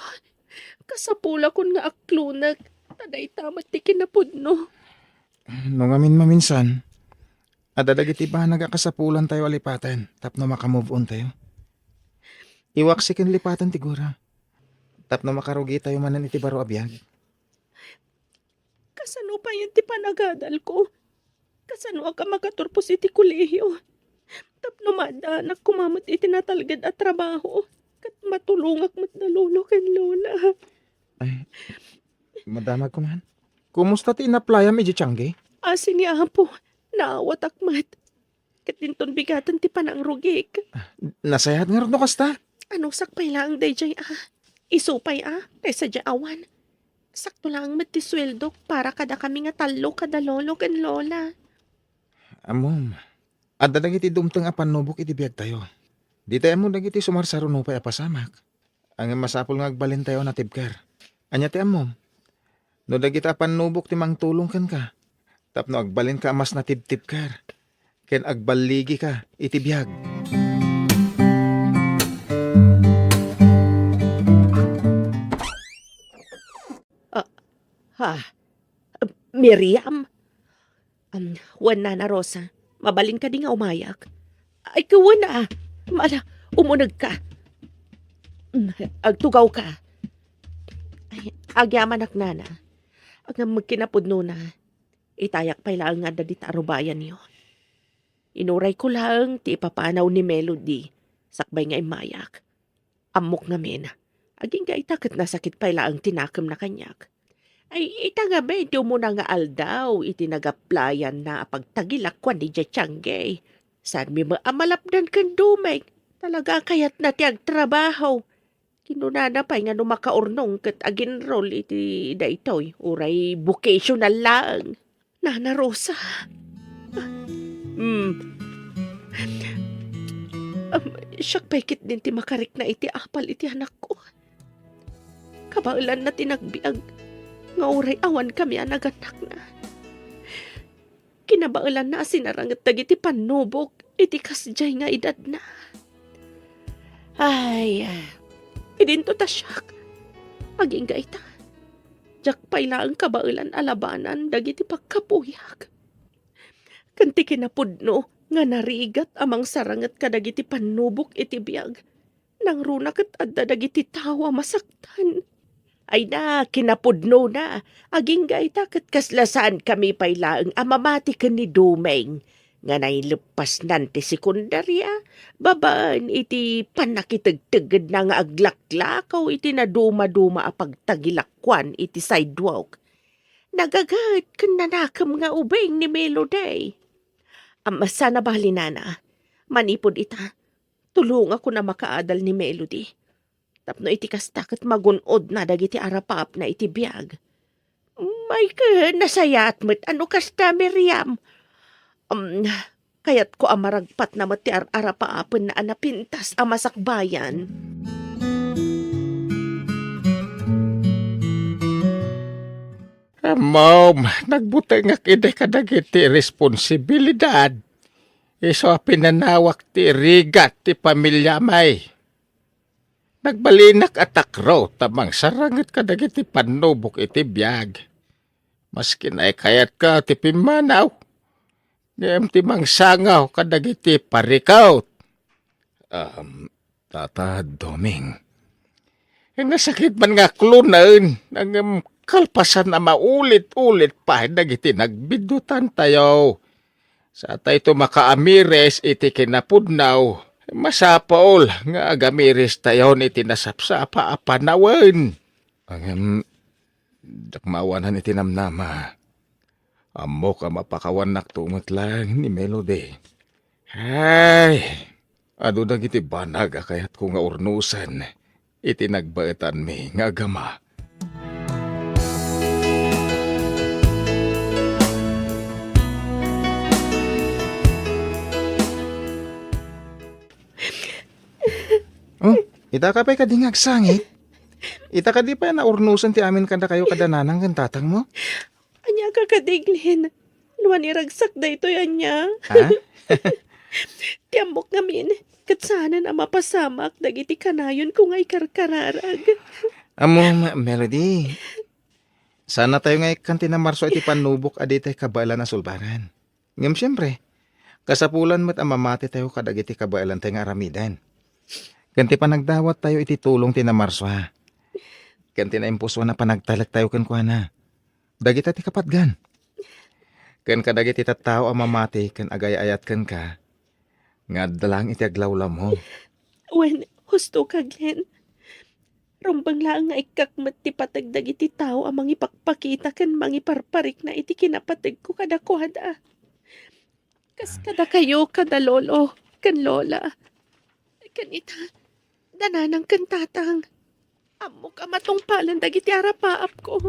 Kasapula kon nga aklunag. Taday tamat ti kinapod no. Nung amin maminsan, adadagiti ba nagakasapulan tayo alipatan, tapno makamove on tayo. Iwaksikin lipatan tigura. Tapno makarugi tayo manan iti baro abiyag. Kasano pa yun ti panagadal ko? Kasano ka makaturpos iti kolehiyo? Tapno madanak kumamat iti natalgad at trabaho. Kat matulungak matnalulo ken lola. Ay, madamag ko man. Kumusta ti inaplayam iti tiyangge? Asin ni Apo, naawat akmat. Kat dinton bigatan ti panang rugik. Nasayat nga rin no kasta. Anong sakpay lang dayjay Isupay kaysa awan. Sakto lang mat ti sweldo para kada kami nga talo kada lolo ken lola. Amom, adda dagiti dumteng apan nubok iti biyag tayo. Di tayo mo dagiti sumarsaro no pa apasamak. Ang masapol nga agbalin tayo na tibkar. Anya ti amom, no dagiti apan nubok ti mangtulong kan ka. Tapno agbalin ka amas na tibkar. Ken agbaligi ka iti biyag. Miriam? Wan na Rosa, mabalin ka di nga umayak. Ay, kawan na. Mala, umunag ka. Agtugaw ka. Ay, agyaman ak nana. Ang magkinapod no na. Itayak pa ilang nga da di tarubayan niyo. Inuray ko lang ti ipapanaw ni Melody. Sakbay nga imayak. Amok nga men. Aging ga itakat na sakit pa ang tinakam na kanyak. Ay ita nga ba ito mo na nga aldaw iti nagaplayan na pagtagilakwan ni Jachanggay. Saan mi maamalapdan kan dumay. Talaga kayat na ti agtrabaho. Kinunana pa nga makaurnong kat aginroll iti daytoy. Uray vocational lang. Nana Rosa. Siyak pekit din ti makarik na iti apal iti anak ko. Kabailan na tinagbiag. Nga uray awan kami anaganak na. Kinabailan na sinarangat dagiti panubok iti kasjay nga edad na. Ay, idinto ta siyak. Aging gaita. Jak payla ang kabailan alabanan dagiti pagkapuyak. Kanti kinapudno nga narigat amang sarangat kadagiti panubok iti biyag. Nang runak at adda dagiti tawa masaktan. Ay na, kinapudno na. Aging gaita kat kaslasaan kami paylaang amamati ka ni Dumeng. Nga nailupas nanti sekundarya. Babaan iti panakitagtagad na nga aglaklakaw iti na duma-duma apagtagilakwan iti sidewalk. Nagagat kan nanakam nga ubeng ni Melody. Sana bali nana, manipod ita. Tulong ako na makaadal ni Melody. Tapno iti kastak at magunod na dagiti arapap na iti biyag. May ka, nasayat mo't ano kasta, Miriam? Kayat ko amaragpat na mati arapaapan na anapintas amasakbayan. Mom, nagbutay nga kide kadagiti responsibilidad. Iso pinanawak ti rigat ti pamilya may. Nagbalinak atak raw tamang sarangat kadagiti panubok iti biyag. Maski na kayat ka ti pimanaw. Ngem ti mangsangaw kadagiti parikaw. Tata Doming. Nasakit man nga klunain ang kalpasan na maulit-ulit pa dagiti nagbidutan tayo. Sa tayo makaamires iti kinapudnaw. Masapaol nga agamiris tayo iti nasapsapa apanawan. Ang dakmawanan iti namnama. Amo ka mapakawan naktungot lang ni Melody. Ay, ado dagiti banag kayat ko nga urnusan. Iti nagbaetan mi nga gama. Oh, ita ka pa'y kadingag sangit. Ita ka di pa na urnusan ti amin kanda kayo kadananang kan tatang mo? Anya ka kadiglin. Luan iragsak da ito yan niya. Ha? Tiambok ngamin. Kat sana na mapasamak dagiti kanayon ko nga'y karkararag. Amo, Melody. Sana tayo nga ikanti na marso iti panubok aditay kabailan na sulbaran. Ngam siyempre, kasapulan mo't amamati tayo kadagiti kabailan tayo nga aramidan. Kanti pa nagdawat tayo iti tulong ti na marso ha. Kanti na impuso na panagtalak tayo kan kuana. Dagita ti kapatgan. Kan kadagiti tattao amamati kan agay-ayat kan ka. Nga dalang iti aglawlam mo. When, husto ka, Glenn. Rumbang lang nga ikakmat ti patagdag iti tao amang ipakpakita kan mangiparparik na iti kinapatag ko kada kuhada. Kas kada kayo, kada lolo, kan lola. Kan ita, dananang kan tatang. Amo ka matungpalan dagiti arapaap ko.